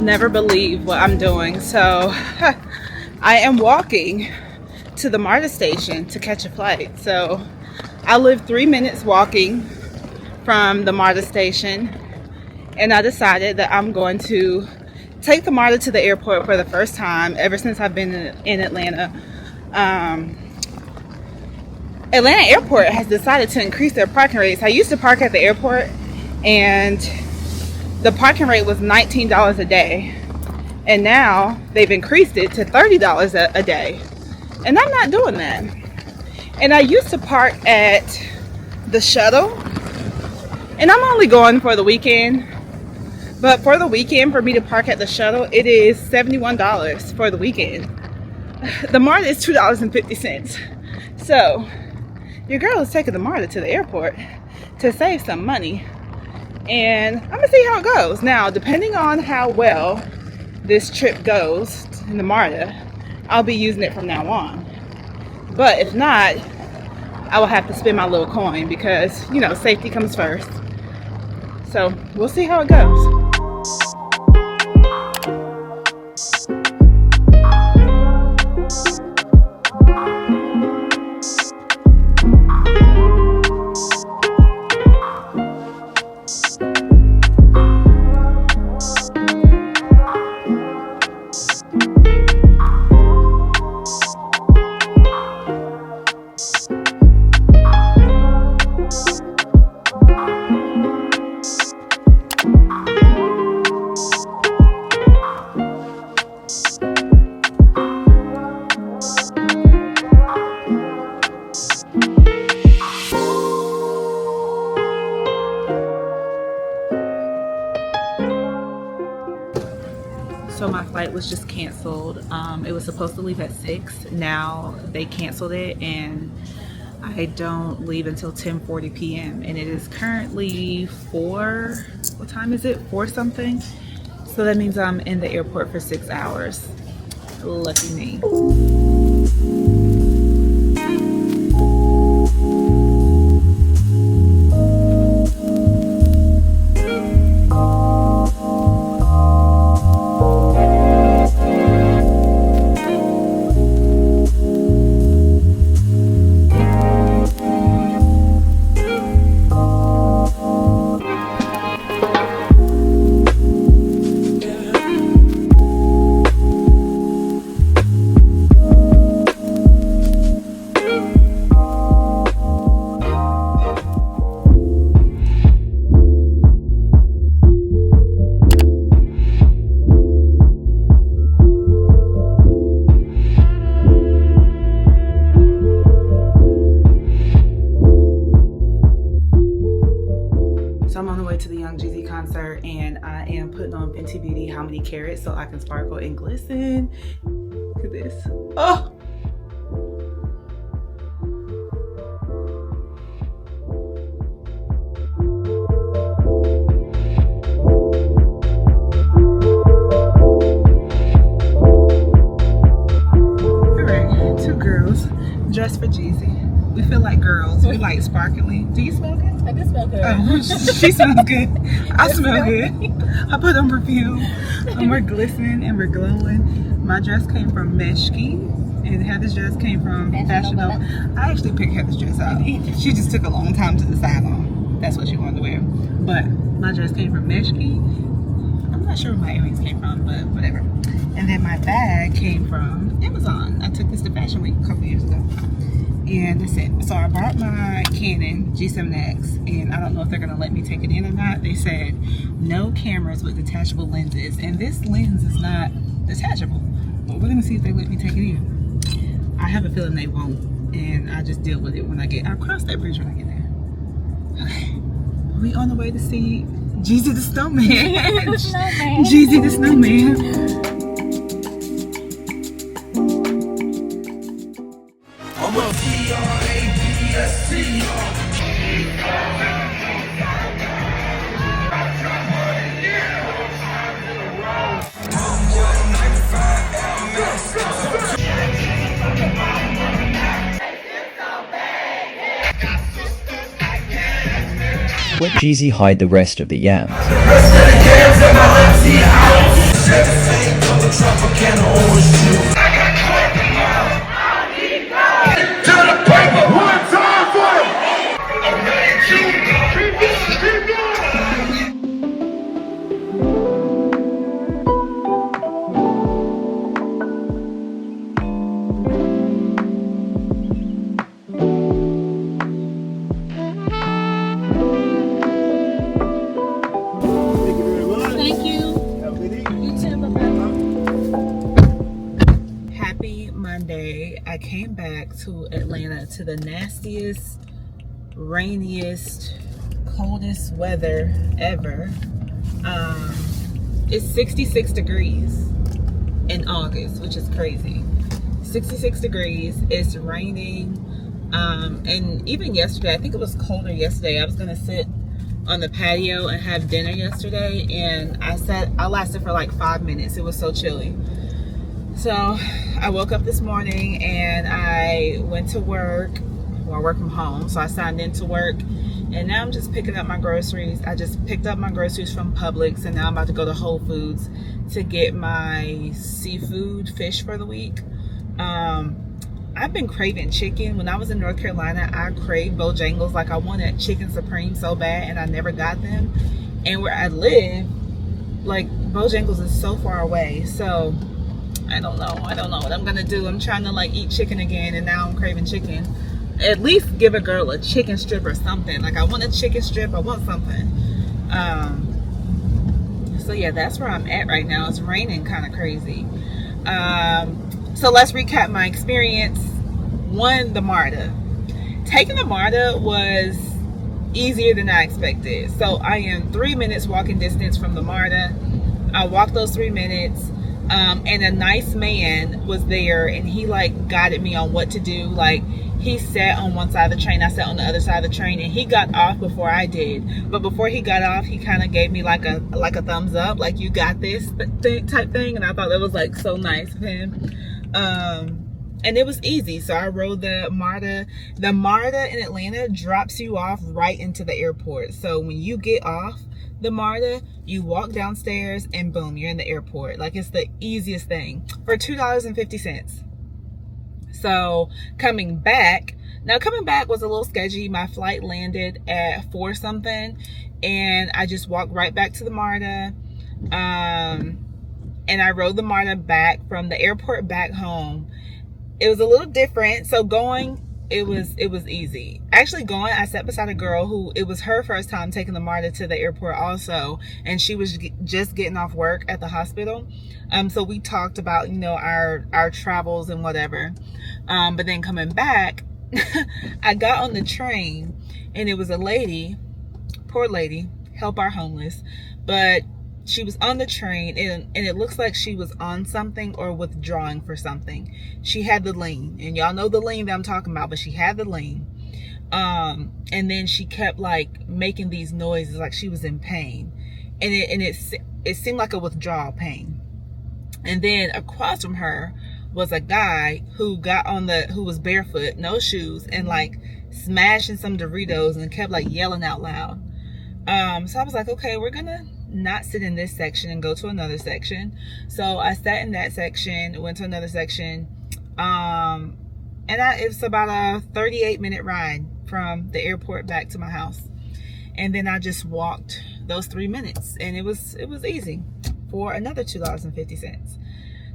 would never believe what I'm doing. So I am walking to the MARTA station to catch a flight. So I live 3 minutes walking from the MARTA station, and I decided that I'm going to take the MARTA to the airport for the first time ever since I've been in Atlanta. Atlanta Airport has decided to increase their parking rates. I used to park at the airport, and the parking rate was $19 a day, and now they've increased it to $30 a day, and I'm not doing that. And I used to park at the shuttle, and I'm only going for the weekend, but for the weekend, for me to park at the shuttle, it is $71 for the weekend. The MARTA is $2.50. So your girl is taking the MARTA to the airport to save some money, and I'm gonna see how it goes. Now, depending on how well this trip goes in the MARTA, I'll be using it from now on. But if not, I will have to spend my little coin because, you know, safety comes first. So we'll see how it goes. So my flight was just canceled. It was supposed to leave at 6. Now they canceled it, and I don't leave until 10:40 p.m. and it is currently 4. What time is it? 4 something. So that means I'm in the airport for 6 hours. Lucky me. I'm on the way to the Young Jeezy concert, and I am putting on Fenty Beauty How Many Carats so I can sparkle and glisten. Look at this. Oh! Alright, 2 girls dressed for Jeezy. We feel like girls. We like sparkling. Do you smell good? I do smell good. Oh, she smells good. I smell good. I put on perfume, and we're glistening and we're glowing. My dress came from Meshki, and Heather's dress came from Fashion Nova. I actually picked Heather's dress out. She just took a long time to decide on. That's what she wanted to wear. But my dress came from Meshki. I'm not sure where my earrings came from, but whatever. And then my bag came from Amazon. I took this to Fashion Week a couple years ago. And that's it. So I bought my Canon G7X, and I don't know if they're going to let me take it in or not. They said no cameras with detachable lenses, and this lens is not detachable. But we're going to see if they let me take it in. I have a feeling they won't, and I just deal with it when I'll cross that bridge when I get there. Okay. We on the way to see Jeezy the Snowman. Jeezy the Snowman. I'm a V-R-A-B-S-T. Let Jeezy hide the rest of the yams. To the paper, one time for it. Thank you. You too. Happy Monday. I came back to Atlanta to the nastiest, rainiest, coldest weather ever. It's 66 degrees in August, which is crazy. 66 degrees. It's raining. And even yesterday, I think it was colder yesterday. I was gonna sit on the patio and have dinner yesterday, and I lasted for like 5 minutes. It was so chilly. So I woke up this morning and I went to work. Well, I work from home, so I signed into work, and now I'm just picking up my groceries. I just picked up my groceries from Publix, and now I'm about to go to Whole Foods to get my seafood, fish for the week. I've been craving chicken. When I was in North Carolina, I craved Bojangles. Like, I wanted chicken supreme so bad, and I never got them. And where I live, like, Bojangles is so far away. So I don't know what I'm gonna do. I'm trying to like eat chicken again, and now I'm craving chicken. At least give a girl a chicken strip or something. Like, I want a chicken strip. I want something. So yeah, that's where I'm at right now. It's raining kind of crazy. So let's recap my experience. One, the MARTA. Taking the MARTA was easier than I expected. So I am 3 minutes walking distance from the MARTA. I walked those 3 minutes. And a nice man was there, and he like guided me on what to do. Like, he sat on one side of the train, I sat on the other side of the train, and he got off before I did. But before he got off, he kind of gave me like a thumbs up, like, you got this type thing. And I thought that was like so nice of him. And it was easy. So I rode the MARTA. The MARTA in Atlanta drops you off right into the airport. So when you get off the MARTA, you walk downstairs and boom, you're in the airport. Like, it's the easiest thing for $2.50. So coming back was a little sketchy. My flight landed at 4 something, and I just walked right back to the MARTA. And I rode the MARTA back from the airport back home. It was a little different. So going, it was easy. Actually going, I sat beside a girl who, it was her first time taking the MARTA to the airport also, and she was just getting off work at the hospital. So we talked about, you know, our travels and whatever. But then coming back, I got on the train, and it was a lady, poor lady, help our homeless, but she was on the train, and it looks like she was on something or withdrawing for something. She had the lean, and y'all know the lean that I'm talking about, but she had the lean. And then she kept like making these noises like she was in pain, and it seemed like a withdrawal pain. And then across from her was a guy who was barefoot, no shoes, and like smashing some Doritos and kept like yelling out loud. So I was like, okay, we're gonna not sit in this section and go to another section. So I sat in that section, went to another section, and it was about a 38-minute ride from the airport back to my house. And then I just walked those 3 minutes, and it was easy for another $2.50.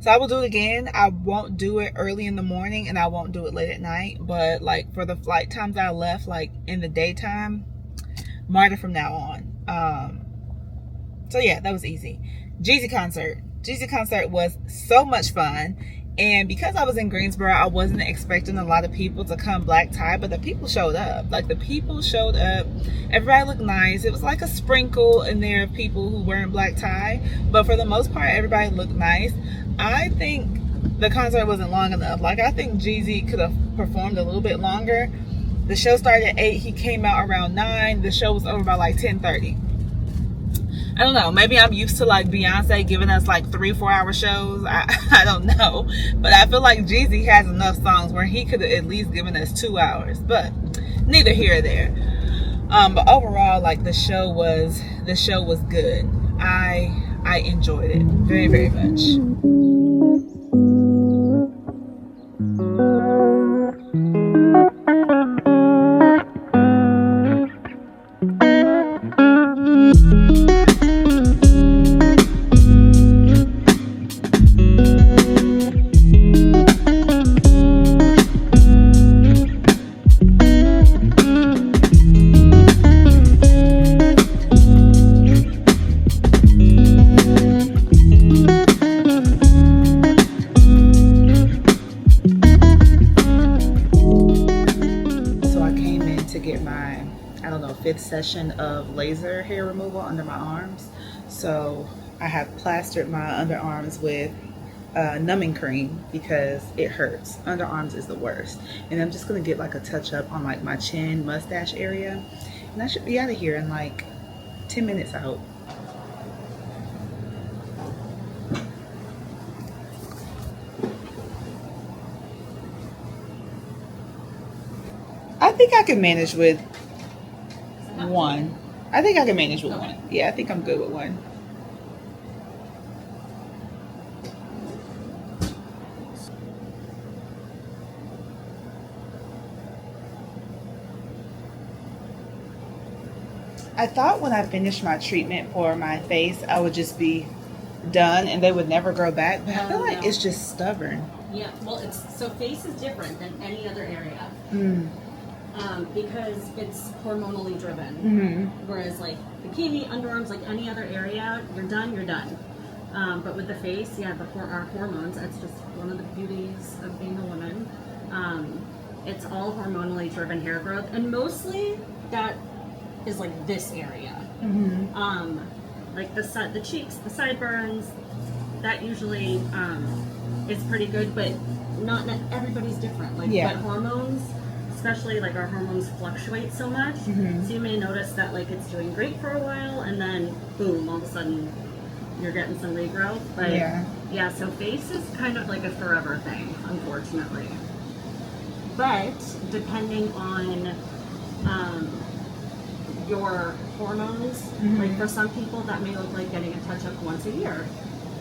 So I will do it again. I won't do it early in the morning, and I won't do it late at night. But like for the flight times I left, like in the daytime, MARTA from now on. So yeah, that was easy. Jeezy concert was so much fun. And because I was in Greensboro, I wasn't expecting a lot of people to come black tie, but the people showed up. Like, the people showed up. Everybody looked nice. It was like a sprinkle in there of people who weren't black tie, but for the most part, everybody looked nice. I think the concert wasn't long enough. Like, I think Jeezy could have performed a little bit longer. The show started at 8. He came out around 9. The show was over by like 10:30. I don't know. Maybe I'm used to like Beyonce giving us like 3-4 hour shows. I don't know. But I feel like Jeezy has enough songs where he could have at least given us 2 hours. But neither here or there. But overall, like the show was good. I enjoyed it very, very much. So I came in to get my, I don't know, 5th session of laser hair removal under my arms. So I have plastered my underarms with numbing cream because it hurts. Underarms is the worst. And I'm just gonna get like a touch up on like my chin, mustache area. And I should be out of here in like 10 minutes, I hope. I think I can manage with one. I think I can manage with one. Yeah, I think I'm good with one. I thought when I finished my treatment for my face, I would just be done and they would never grow back. But I feel like it's just stubborn. Yeah, well, so face is different than any other area because it's hormonally driven. Whereas like bikini, underarms, like any other area, you're done, you're done. But with the face, yeah, our hormones, that's just one of the beauties of being a woman. It's all hormonally driven hair growth, and mostly that is like this area. Like the cheeks, the sideburns, that usually is pretty good, but not everybody's different. Like, but hormones, especially like our hormones fluctuate so much, so you may notice that like it's doing great for a while, and then boom, all of a sudden you're getting some regrowth. But yeah, so face is kind of like a forever thing, unfortunately. But depending on your hormones, like for some people that may look like getting a touch-up once a year.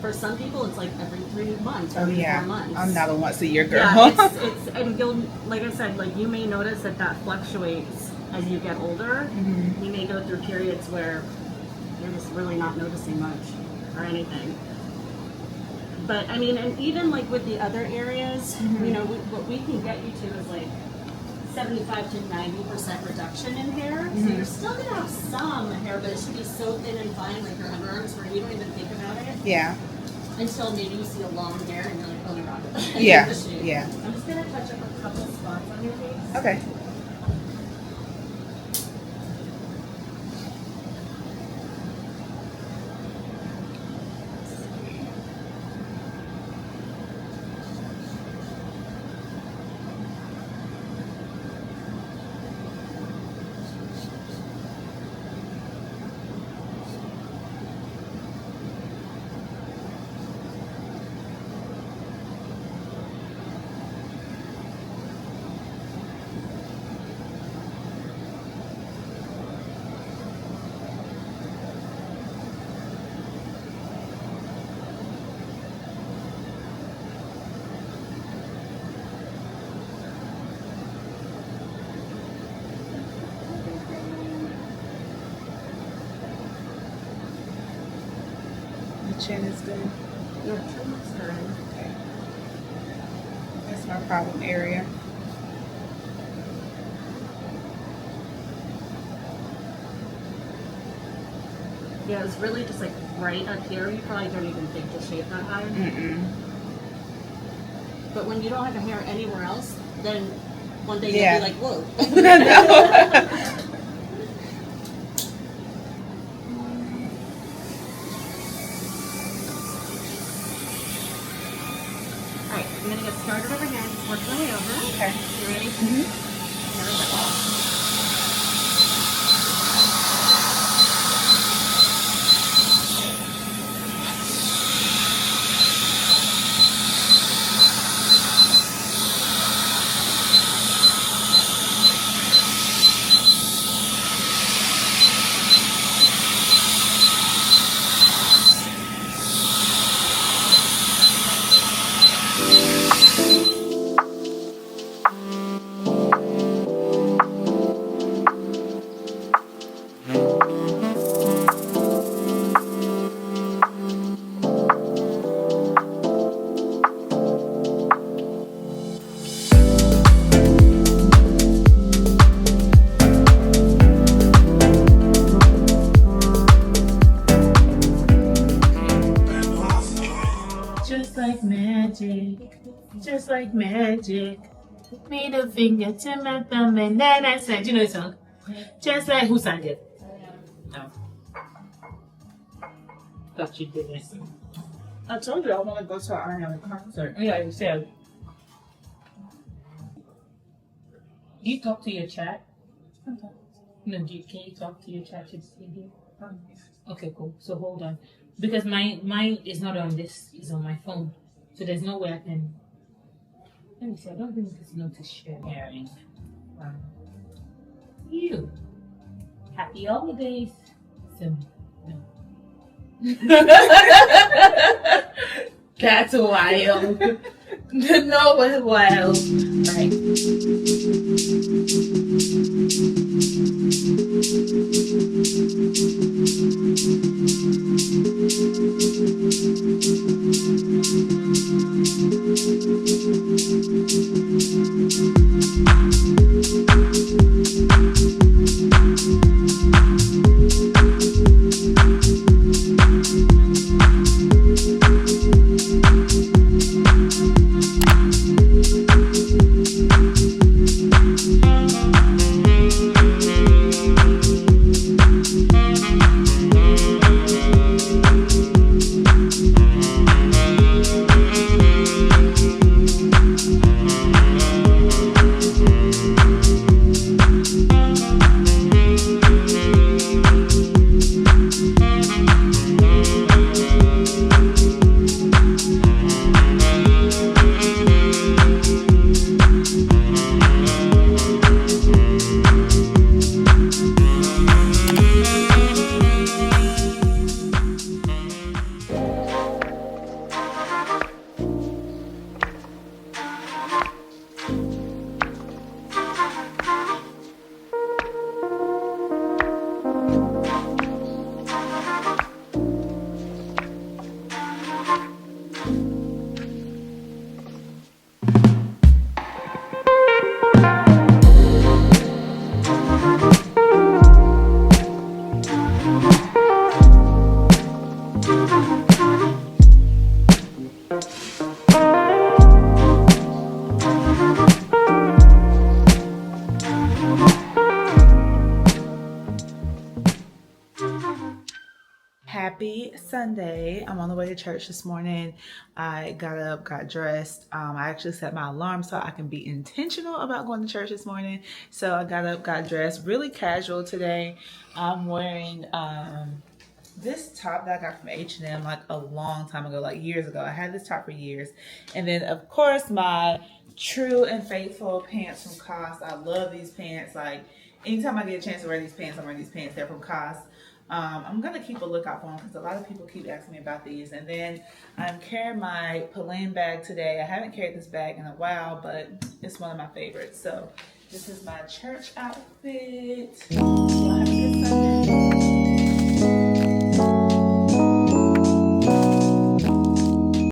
For some people it's like every 3 months or 4 months. I'm not a once a year girl. Yeah, it's and you'll, like I said, like you may notice that fluctuates as you get older. You may go through periods where you're just really not noticing much or anything. But I mean, and even like with the other areas, you know, what we can get you to is like 75 to 90% reduction in hair. So you're still gonna have some hair, but it should be so thin and fine, like your underarms, where you don't even think about it. Yeah. Until maybe you see a long hair and you're like, oh my god. Yeah. Yeah. I'm just gonna touch up a couple spots on your face. Okay. Chin is good. Your chin looks good. Okay. That's my problem area. Yeah, it's really just like right up here. You probably don't even think to shape that high. But when you don't have a hair anywhere else, then one day you'll be like, whoa. Alright, I'm going to get started over here and just work my way over. Okay. You ready? Here we go. like magic, just like magic. Middle finger to my thumb and then I sang. Do you know the song? Just like who sang it? No. Thought you did this. I told you I want to go to an R&B concert. Yeah, you said. You talk to your chat? No, can you talk to your chat to see here? Okay, cool. So hold on. Because mine is not on this, it's on my phone. So there's no way I can. Let me see, I don't think it's notice sharing. You. Happy holidays. So, no. That's wild. No, it's wild. Right. Happy Sunday. I'm on the way to church this morning. I got up, got dressed. I actually set my alarm so I can be intentional about going to church this morning. So I got up, got dressed, really casual today. I'm wearing this top that I got from H&M like a long time ago, like years ago. I had this top for years. And then of course my true and faithful pants from COS. I love these pants. Like anytime I get a chance to wear these pants, I'm wearing these pants. They're from COS. I'm gonna keep a lookout for them because a lot of people keep asking me about these. And then I'm carrying my Pallane bag today. I haven't carried this bag in a while, but it's one of my favorites. So this is my church outfit. So have a good Sunday.